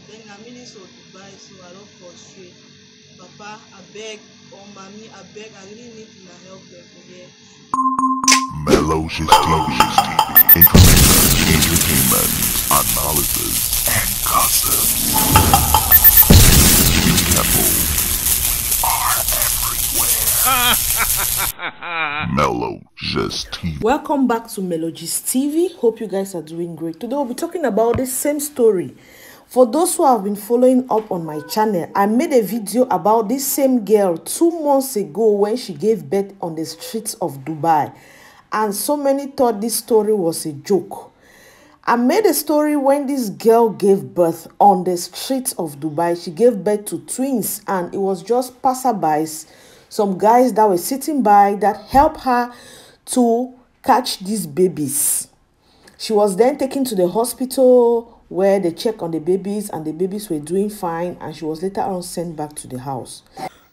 Then I'm minister of Dubai, so I don't frustrate. Papa, I beg, or mommy, I beg, I really need to help them for here. Melo TV. Information, entertainment, analysis, and gossip. Be careful. We are everywhere. Melo TV. Welcome back to Melo TV. Hope you guys are doing great. Today we'll be talking about the same story. For those who have been following up on my channel, I made a video about this same girl 2 months ago when she gave birth on the streets of Dubai. And so many thought this story was a joke. I made a story when this girl gave birth on the streets of Dubai. She gave birth to twins and it was just passerbys, some guys that were sitting by that helped her to catch these babies. She was then taken to the hospital where they checked on the babies and the babies were doing fine, and she was later on sent back to the house.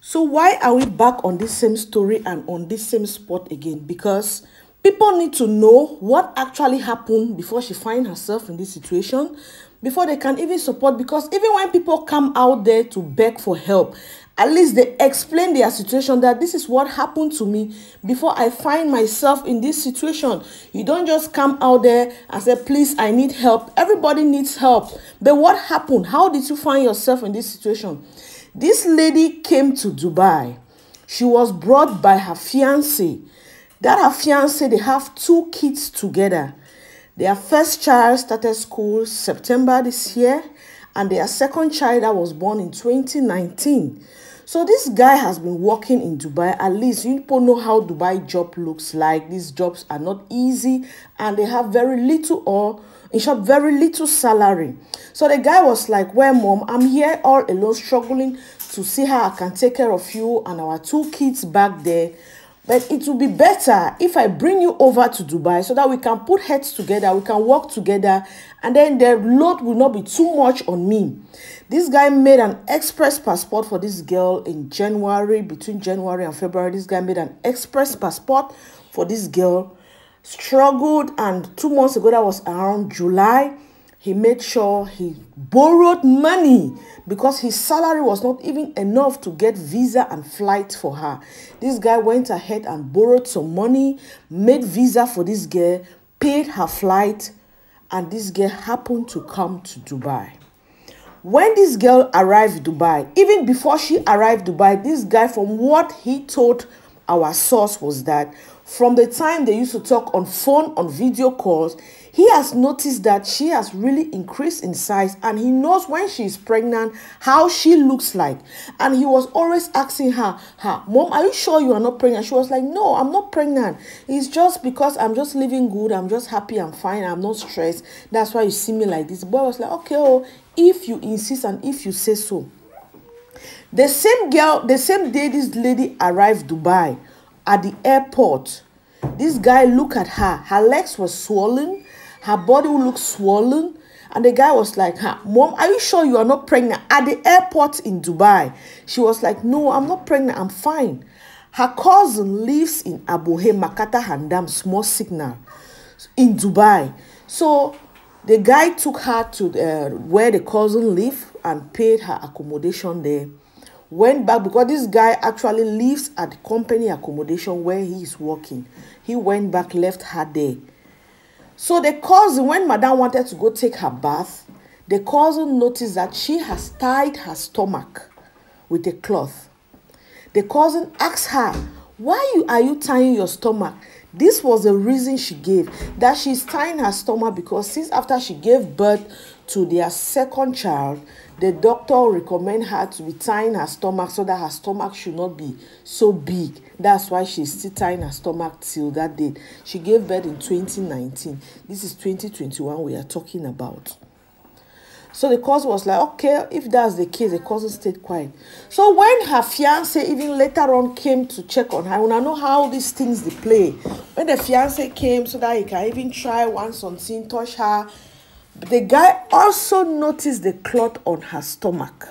So why are we back on this same story and on this same spot again? Because people need to know what actually happened before she finds herself in this situation, before they can even support. Because even when people come out there to beg for help, at least they explain their situation, that this is what happened to me before I find myself in this situation. You don't just come out there and say, please, I need help. Everybody needs help. But what happened? How did you find yourself in this situation? This lady came to Dubai. She was brought by her fiance. That her fiance, they have 2 kids together. Their first child started school September this year, and their second child that was born in 2019. So this guy has been working in Dubai. At least you people know how Dubai job looks like. These jobs are not easy and they have very little, or in short, very little salary. So the guy was like, well, mom, I'm here all alone struggling to see how I can take care of you and our 2 kids back there. But it will be better if I bring you over to Dubai so that we can put heads together, we can work together, and then the load will not be too much on me. This guy made an express passport for this girl in January, between January and February. This guy made an express passport for this girl, struggled, and 2 months ago, that was around July, he made sure he borrowed money because his salary was not even enough to get visa and flight for her. This guy went ahead and borrowed some money, made visa for this girl, paid her flight, and this girl happened to come to Dubai. When this girl arrived Dubai, even before she arrived Dubai, this guy, from what he told our source, was that from the time they used to talk on phone, on video calls, he has noticed that she has really increased in size, and he knows when she is pregnant how she looks like. And he was always asking her, mom, are you sure you are not pregnant? She was like, no, I'm not pregnant. It's just because I'm just living good. I'm just happy. I'm fine. I'm not stressed. That's why you see me like this. The boy was like, okay, oh, if you insist and if you say so. The same day this lady arrived Dubai, at the airport, this guy looked at her. Her legs were swollen. Her body looked swollen. And the guy was like, mom, are you sure you are not pregnant? At the airport in Dubai. She was like, no, I'm not pregnant. I'm fine. Her cousin lives in Abu Dhabi, Makata Handam, small signal, in Dubai. So the guy took her to where the cousin lived and paid her accommodation there. Went back because this guy actually lives at the company accommodation where he is working. He went back, left her there. So the cousin, when madam wanted to go take her bath, the cousin noticed that she has tied her stomach with a cloth. The cousin asked her, why are you tying your stomach? This was the reason she gave, that she's tying her stomach because since after she gave birth to their second child, the doctor recommend her to be tying her stomach so that her stomach should not be so big. That's why she's still tying her stomach till that date. She gave birth in 2019. This is 2021 we are talking about. So the cousin was like, okay, if that's the case, the cousin stayed quiet. So when her fiance even later on came to check on her, when I know how these things they play, when the fiance came so that he can even try one something, touch her, the guy also noticed the clot on her stomach.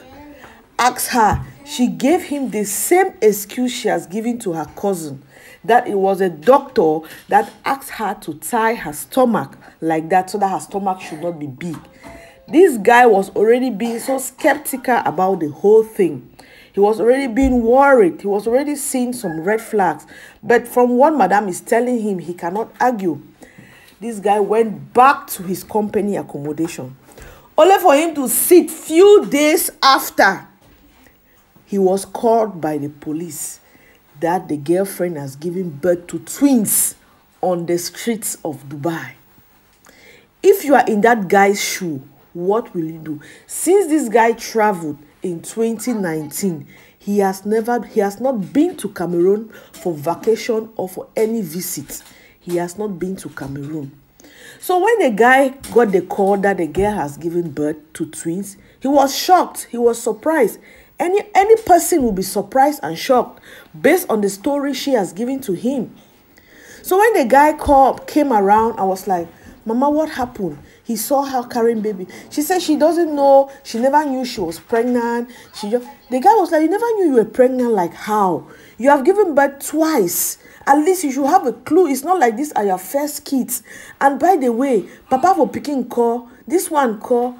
Asked her, she gave him the same excuse she has given to her cousin, that it was a doctor that asked her to tie her stomach like that so that her stomach should not be big. This guy was already being so skeptical about the whole thing. He was already being worried. He was already seeing some red flags. But from what Madame is telling him, he cannot argue. This guy went back to his company accommodation, only for him to sit few days after he was called by the police that the girlfriend has given birth to twins on the streets of Dubai. If you are in that guy's shoe, what will you do? Since this guy traveled in 2019, he has not been to Cameroon for vacation or for any visit. He has not been to Cameroon. So when the guy got the call that the girl has given birth to twins, he was shocked. He was surprised. Any person will be surprised and shocked based on the story she has given to him. So when the guy came around, I was like, Mama, what happened? He saw her carrying baby. She said she doesn't know. She never knew she was pregnant. The guy was like, you never knew you were pregnant? Like how? You have given birth twice. At least you should have a clue. It's not like these are your first kids. And by the way, Papa for picking call, this one call,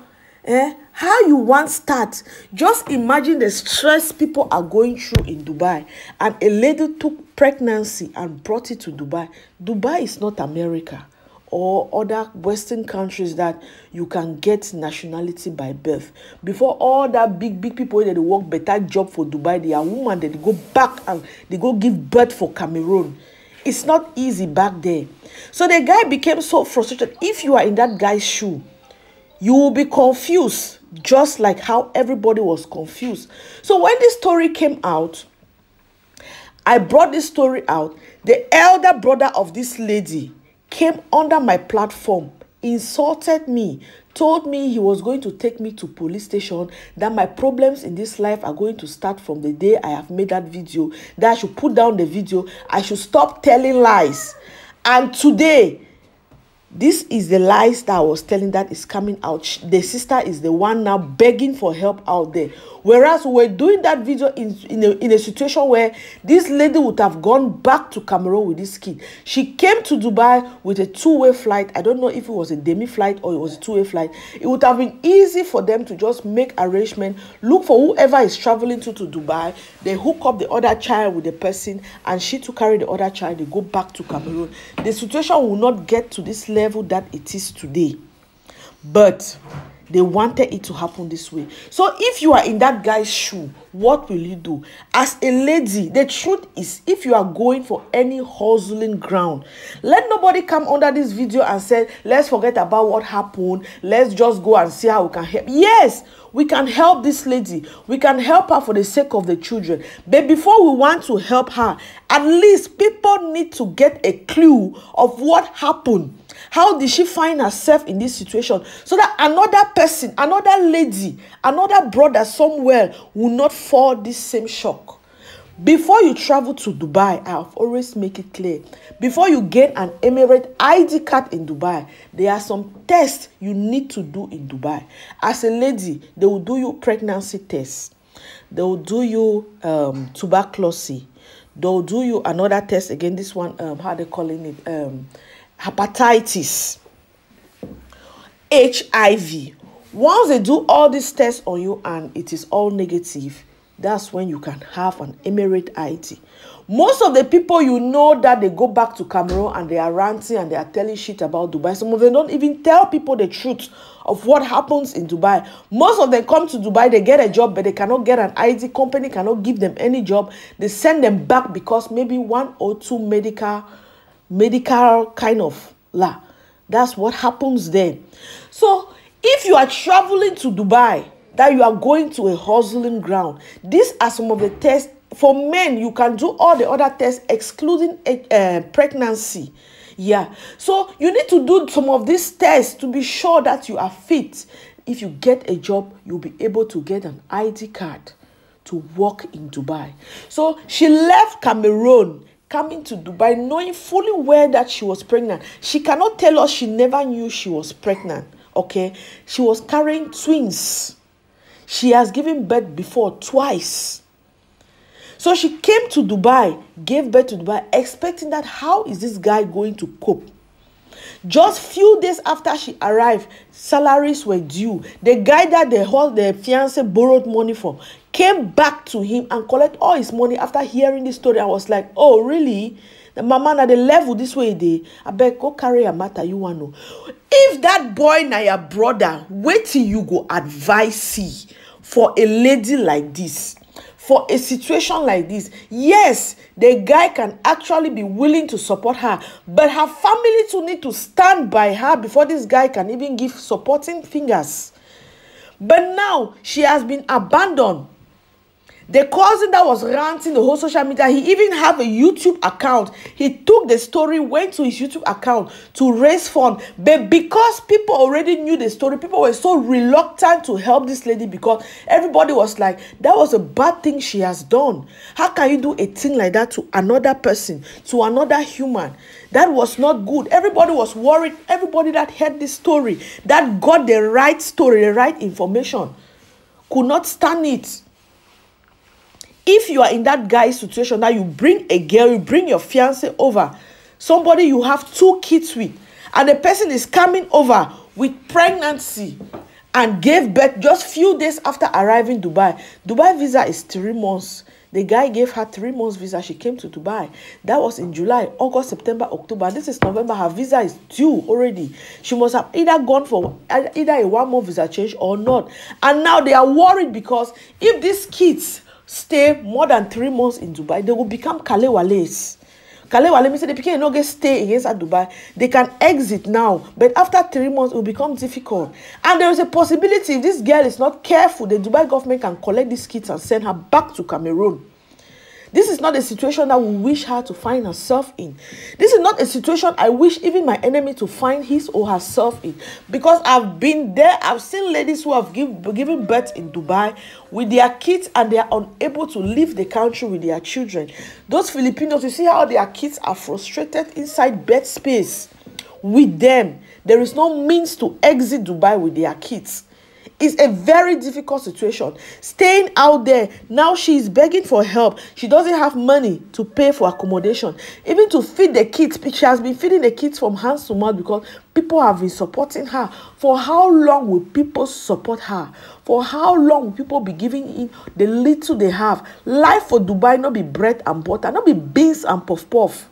how you want start? Just imagine the stress people are going through in Dubai. And a lady took pregnancy and brought it to Dubai. Dubai is not America or other Western countries that you can get nationality by birth. Before all that big people that they work better job for Dubai, they are women that they go back and they go give birth for Cameroon. It's not easy back there. So the guy became so frustrated. If you are in that guy's shoe, you will be confused, just like how everybody was confused. So when this story came out, I brought this story out. The elder brother of this lady came under my platform, insulted me, told me he was going to take me to police station, that my problems in this life are going to start from the day I have made that video, that I should put down the video, I should stop telling lies. And today, this is the lies that I was telling that is coming out. The sister is the one now begging for help out there. Whereas we were doing that video in a situation where this lady would have gone back to Cameroon with this kid. She came to Dubai with a two-way flight. I don't know if it was a demi flight or it was a two-way flight. It would have been easy for them to just make arrangement, look for whoever is traveling to Dubai. They hook up the other child with the person, and she to carry the other child. They go back to Cameroon. The situation will not get to this level that it is today. But they wanted it to happen this way. So if you are in that guy's shoe, what will you do? As a lady, the truth is, if you are going for any hustling ground, let nobody come under this video and say, let's forget about what happened. Let's just go and see how we can help. Yes, we can help this lady. We can help her for the sake of the children. But before we want to help her, at least people need to get a clue of what happened. How did she find herself in this situation? So that another person, another lady, another brother somewhere will not fall this same shock. Before you travel to Dubai, I have always make it clear. Before you get an Emirate ID card in Dubai, there are some tests you need to do in Dubai. As a lady, they will do you pregnancy tests. They will do you tuberculosis. They will do you another test again. This one, how they calling it? Hepatitis, HIV. Once they do all these tests on you and it is all negative, that's when you can have an Emirate ID. Most of the people you know that they go back to Cameroon and they are ranting and they are telling shit about Dubai. Some of them don't even tell people the truth of what happens in Dubai. Most of them come to Dubai, they get a job, but they cannot get an ID. Company cannot give them any job. They send them back because maybe one or two medical kind of law. That's what happens there. So if you are traveling to Dubai, that you are going to a hustling ground, these are some of the tests. For men, you can do all the other tests excluding pregnancy. Yeah. So you need to do some of these tests to be sure that you are fit. If you get a job, you'll be able to get an ID card to work in Dubai. So she left Cameroon, coming to Dubai, knowing fully well that she was pregnant. She cannot tell us she never knew she was pregnant, okay? She was carrying twins. She has given birth before twice. So she came to Dubai, gave birth to Dubai, expecting that how is this guy going to cope? Just few days after she arrived, salaries were due. The guy that the fiance borrowed money from came back to him and collect all his money. After hearing this story, I was like, oh, really? The mama na the level this way dey. I beg, go carry your matter, you want know. If that boy na your brother, wait till you go advise see for a lady like this. For a situation like this, yes, the guy can actually be willing to support her, but her family too need to stand by her before this guy can even give supporting fingers. But now she has been abandoned. The cousin that was ranting the whole social media, he even have a YouTube account. He took the story, went to his YouTube account to raise funds. But because people already knew the story, people were so reluctant to help this lady because everybody was like, that was a bad thing she has done. How can you do a thing like that to another person, to another human? That was not good. Everybody was worried. Everybody that heard this story, that got the right story, the right information, could not stand it. If you are in that guy's situation, now you bring a girl, you bring your fiance over, somebody you have 2 kids with, and the person is coming over with pregnancy and gave birth just few days after arriving in Dubai. Dubai visa is 3 months. The guy gave her 3 months visa. She came to Dubai. That was in July, August, September, October. This is November. Her visa is due already. She must have either gone for either a 1 month visa change or not. And now they are worried because if these kids stay more than 3 months in Dubai, they will become Kalewales. Kalewale means the people no get stay against at Dubai. They can exit now, but after 3 months, it will become difficult. And there is a possibility if this girl is not careful, the Dubai government can collect these kids and send her back to Cameroon. This is not a situation that we wish her to find herself in. This is not a situation I wish even my enemy to find his or herself in. Because I've been there, I've seen ladies who have given birth in Dubai with their kids and they are unable to leave the country with their children. Those Filipinos, you see how their kids are frustrated inside bed space with them. There is no means to exit Dubai with their kids. It's a very difficult situation. Staying out there, now she is begging for help. She doesn't have money to pay for accommodation. Even to feed the kids. She has been feeding the kids from hands to mouth because people have been supporting her. For how long will people support her? For how long will people be giving in the little they have? Life for Dubai not be bread and butter, not be beans and puff puff.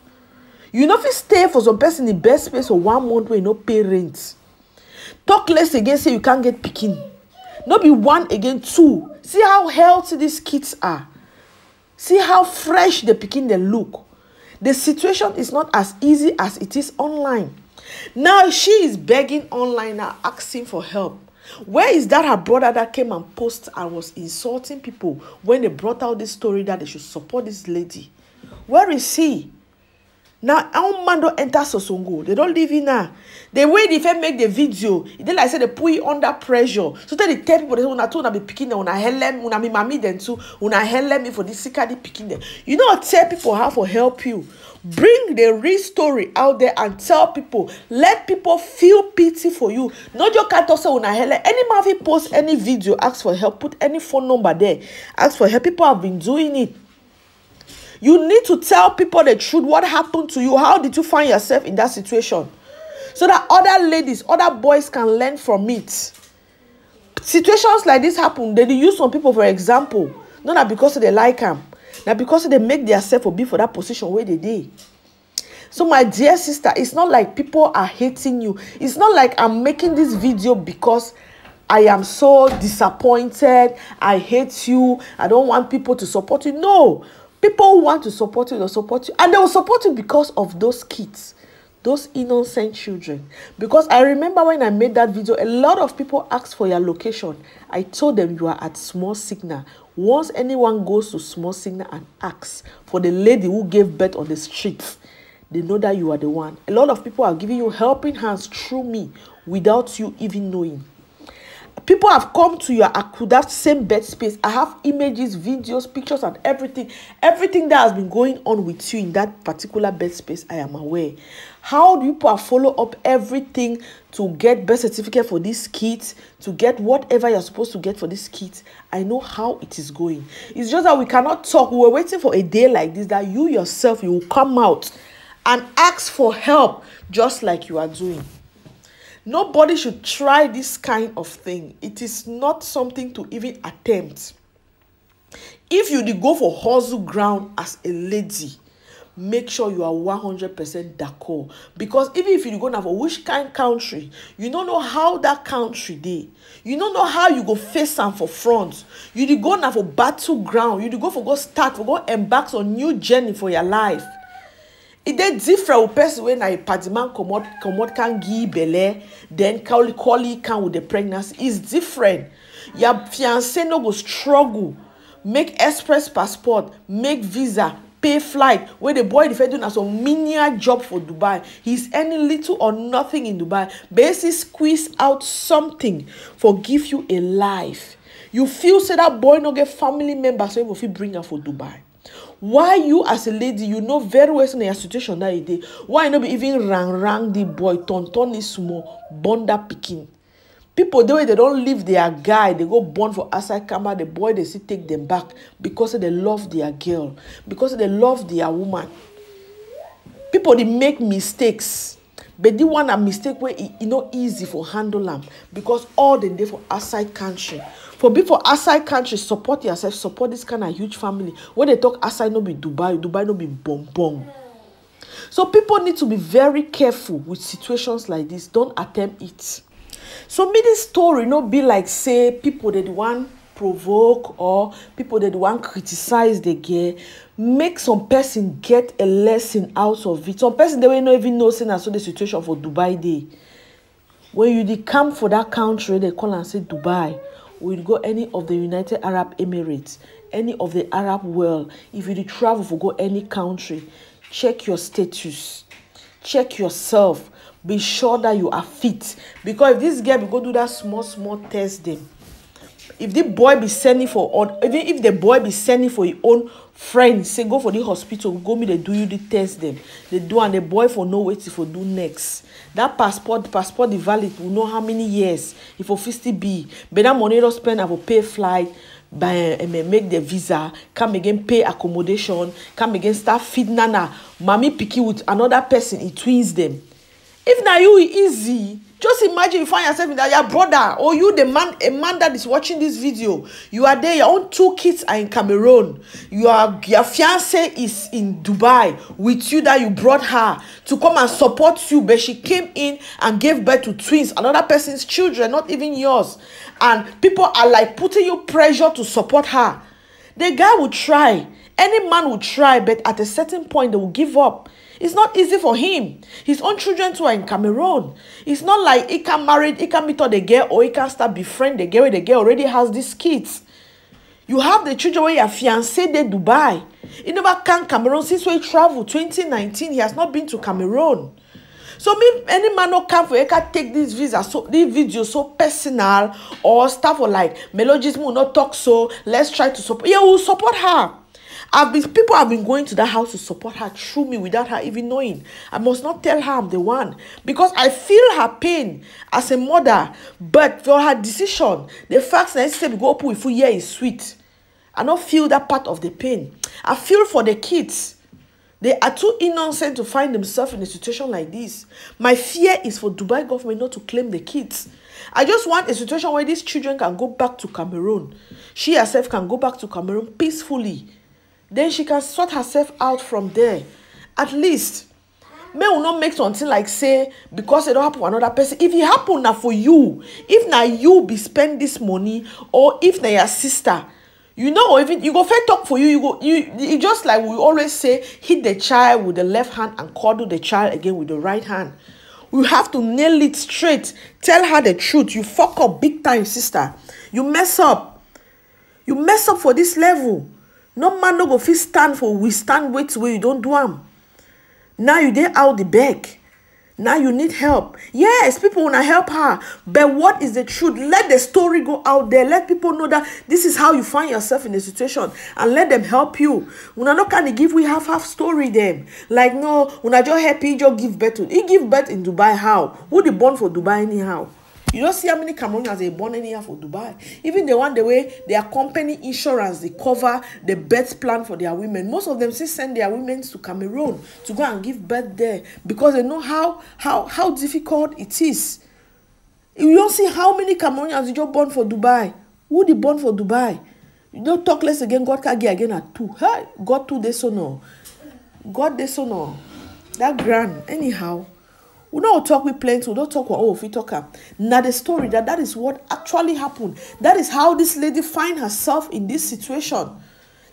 You know if you stay for some person in best space for 1 month where you no pay rent. Talk less again, say you can't get picking. Not be 1 again 2. See how healthy these kids are. See how fresh the pikin they look. The situation is not as easy as it is online. Now she is begging online now, asking for help. Where is that her brother that came and posted and was insulting people when they brought out this story that they should support this lady? Where is he? Now, our man don't enter Sosongo. They don't live in her. The way they make the video, they like say they put it under pressure. So they tell people, they say, una to be picking them, una help, una me mommy then too, una help me for this sikadi picking them. You know, tell people how to help you. Bring the real story out there and tell people. Let people feel pity for you. Not your cat also una help. Any man if post any video, ask for help, put any phone number there, ask for help. People have been doing it. You need to tell people the truth. What happened to you? How did you find yourself in that situation? So that other ladies, other boys can learn from it. Situations like this happen. They use some people for example. Not because they like them. Not because they make themselves be for that position where they did. So my dear sister, it's not like people are hating you. It's not like I'm making this video because I am so disappointed. I hate you. I don't want people to support you. No. People who want to support you, they'll support you. And they will support you because of those kids. Those innocent children. Because I remember when I made that video, a lot of people asked for your location. I told them you are at Small Signal. Once anyone goes to Small Signal and asks for the lady who gave birth on the streets, they know that you are the one. A lot of people are giving you helping hands through me without you even knowing. People have come to your that same bed space. I have images, videos, pictures, and everything. Everything that has been going on with you in that particular bed space, I am aware. How do you follow up everything to get birth certificate for these kids, to get whatever you're supposed to get for these kids? I know how it is going. It's just that we cannot talk. We were waiting for a day like this that you yourself, you will come out and ask for help just like you are doing. Nobody should try this kind of thing. It is not something to even attempt. If you go for hustle ground as a lady, make sure you are 100% d'accord. Because even if you go now for which kind country, you don't know how that country dey. You don't know how you go face them for front. You go now for battleground. You go go embark on new journey for your life. It dey different with person when a party man comot can give belle, then call can with the pregnancy. It's different. Your fiancé no go struggle, make express passport, make visa, pay flight. Where the boy if doing some menial job for Dubai, he's earning little or nothing in Dubai. Basically squeeze out something for give you a life. You feel say that boy no get family members so if he bring her for Dubai. Why you as a lady, you know very well in your situation that you did. Why not be even rang the boy, ton is small, bond that picking. People the way they don't leave their guy, they go born for outside camera, the boy they see take them back because they love their girl, because they love their woman. People they make mistakes, but they want a mistake where it not easy for handle them because all they do for outside country. For people outside country, support yourself, support this kind of huge family. When they talk outside, no be Dubai no be bonbon. So people need to be very careful with situations like this. Don't attempt it. So me this story no be like say people that want provoke or people that want criticize the girl. Make some person get a lesson out of it. Some person they will not even know saying so the situation for Dubai day. When you come for that country, they call and say Dubai. Or you go any of the United Arab Emirates, any of the Arab world. If you travel for go any country, check your status, check yourself. Be sure that you are fit. Because if this girl will go do that small test them, if the boy be sending for, or even if the boy be sending for his own friends, say go for the hospital, go me they do you the test them. They do and the boy for no wait for do next. That passport the valid will know how many years if for 50 be. But that money don't spend have to pay flight, buy make the visa, come again pay accommodation, come again start feed nana, mommy picky with another person, he twins them. If now you easy, just imagine you find yourself in that your brother or you a man that is watching this video. You are there, your own 2 kids are in Cameroon. Your fiance is in Dubai with you that you brought her to come and support you, but she came in and gave birth to twins, another person's children, not even yours. And people are like putting you pressure to support her. The guy will try. Any man will try, but at a certain point they will give up. It's not easy for him. His own children too are in Cameroon. It's not like he can marry, he can meet the girl, or he can start befriend the girl where the girl already has these kids. You have the children where your fiancé in Dubai. He never can Cameroon since we traveled 2019. He has not been to Cameroon. So me, any man no come for you can take this visa, so this video so personal or stuff or like Melo will not talk so. Let's try to support. Yeah, we'll support her. People have been going to that house to support her through me without her even knowing. I must not tell her I'm the one because I feel her pain as a mother. But for her decision, the fact that I say we go up with year is sweet. I don't feel that part of the pain. I feel for the kids. They are too innocent to find themselves in a situation like this. My fear is for Dubai government not to claim the kids. I just want a situation where these children can go back to Cameroon. She herself can go back to Cameroon peacefully. Then she can sort herself out from there. At least, may will not make something like say, because it don't happen to another person. If it happen now for you, if now you be spend this money, or if now your sister, you know, or even you go fair talk for you just like we always say, hit the child with the left hand and cuddle the child again with the right hand. You have to nail it straight. Tell her the truth. You fuck up big time, sister. You mess up. You mess up for this level. No man no go fit stand for we stand wait where you don't do them. Now you dey out the back. Now you need help. Yes, people wanna help her. But what is the truth? Let the story go out there. Let people know that this is how you find yourself in the situation. And let them help you. Una no can give we half story them. Like no, una just happy just give birth to. He give birth in Dubai how? Who the born for Dubai anyhow? You don't see how many Cameroonians they born anyhow for Dubai. Even the one the way their company insurance they cover the birth plan for their women. Most of them still send their women to Cameroon to go and give birth there because they know how difficult it is. You don't see how many Cameroonians you just born for Dubai. Who they born for Dubai? You don't talk less again. God can get again at 2. Hey, God 2 days so no. God days so no. That grand anyhow. We don't talk with plenty. We don't talk if we talk up. Now the story that is what actually happened. That is how this lady find herself in this situation.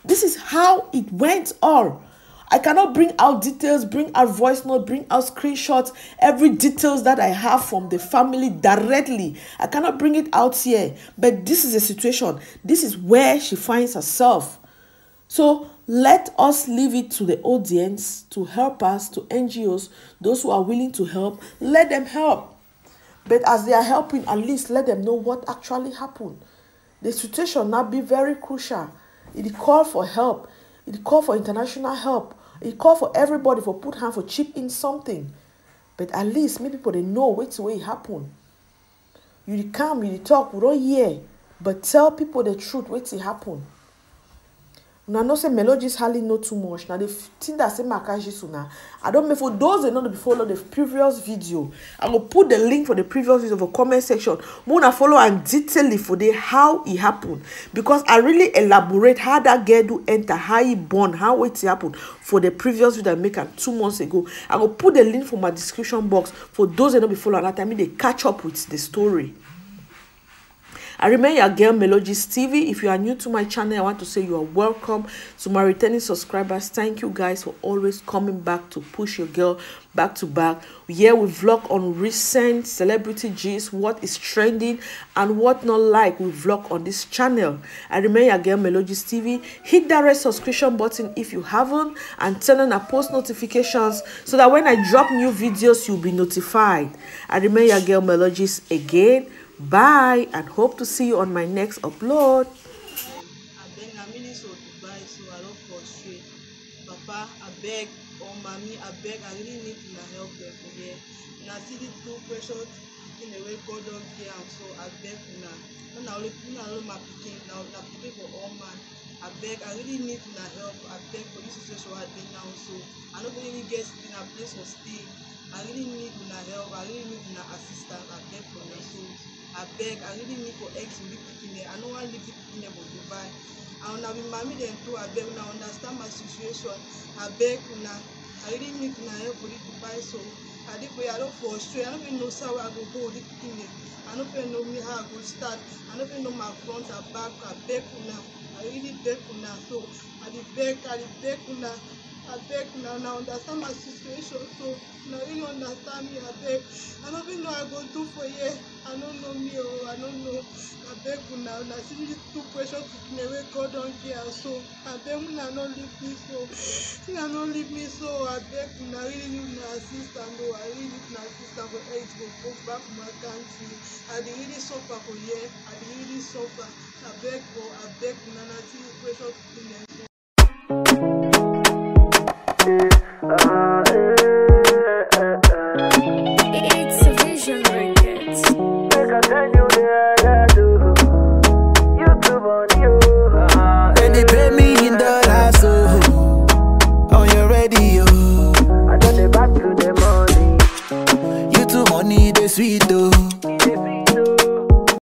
This is how it went all. I cannot bring out details, bring out voice note, bring out screenshots, every details that I have from the family directly. I cannot bring it out here. But this is a situation. This is where she finds herself. So let us leave it to the audience to help us, to NGOs, those who are willing to help, let them help. But as they are helping, at least let them know what actually happened. The situation now be very crucial. It called for help. It called for international help. It called for everybody for put hand for chip in something. But at least maybe people they know which way it happened. You come, you talk, we don't hear. But tell people the truth, which it happened. Now, no say Melo just hardly know too much. Now, the thing that say Makaji Suna, I don't know for those that know to follow the previous video. I'm gonna put the link for the previous video for comment section. Mona follow and detail it for the how it happened because I really elaborate how that girl do enter, how he born, how it happened for the previous video I make 2 months ago. I'm gonna put the link for my description box for those that know follow that time they catch up with the story. I remain your girl Melogist TV. If you are new to my channel, I want to say you are welcome. To my returning subscribers, thank you guys for always coming back to push your girl back to back. Here we vlog on recent celebrity gist, what is trending and what not like. We vlog on this channel. I remain your girl Melogist TV. Hit that red subscription button if you haven't and turn on our post notifications so that when I drop new videos, you'll be notified. I remain your girl Melogist again. Bye and hope to see you on my next upload. And then I'm really so Dubai, so I don't frustrate. Papa, I beg, or mommy, I beg, I really need to help them for here. And I see the 2 pressures in the way God don't care, and so I beg now. When I only my picking, now I'm picking for all man. I beg, I really need to help. I beg for this situation I did now, so I don't really get in a place of stay. I really need to help. I really need to assistance. I beg for them, so I beg, I really need for eggs to be picking there. I don't want to leave picking there for Dubai. And I'll be mommy then too. I beg now understand my situation. I beg now. I really need to help for the Dubai. So I think I don't frustrate. I don't even know how I go the picking there. I don't even know me how I go start. I don't even know my front and back. I beg now. I really beg now. So I beg now. I beg now understand my situation, so now really understand me. I beg. I don't even know I go do for here. I don't know me, I don't know. I beg now. I see these 2 pressures taking away God don't care, so I beg now not leave me so. I don't leave me so. I beg now really need my assistance. No, I really need my assistance for eggs to go back to my country. I really suffer for here. I really suffer. I beg now. I see these pressures taking away.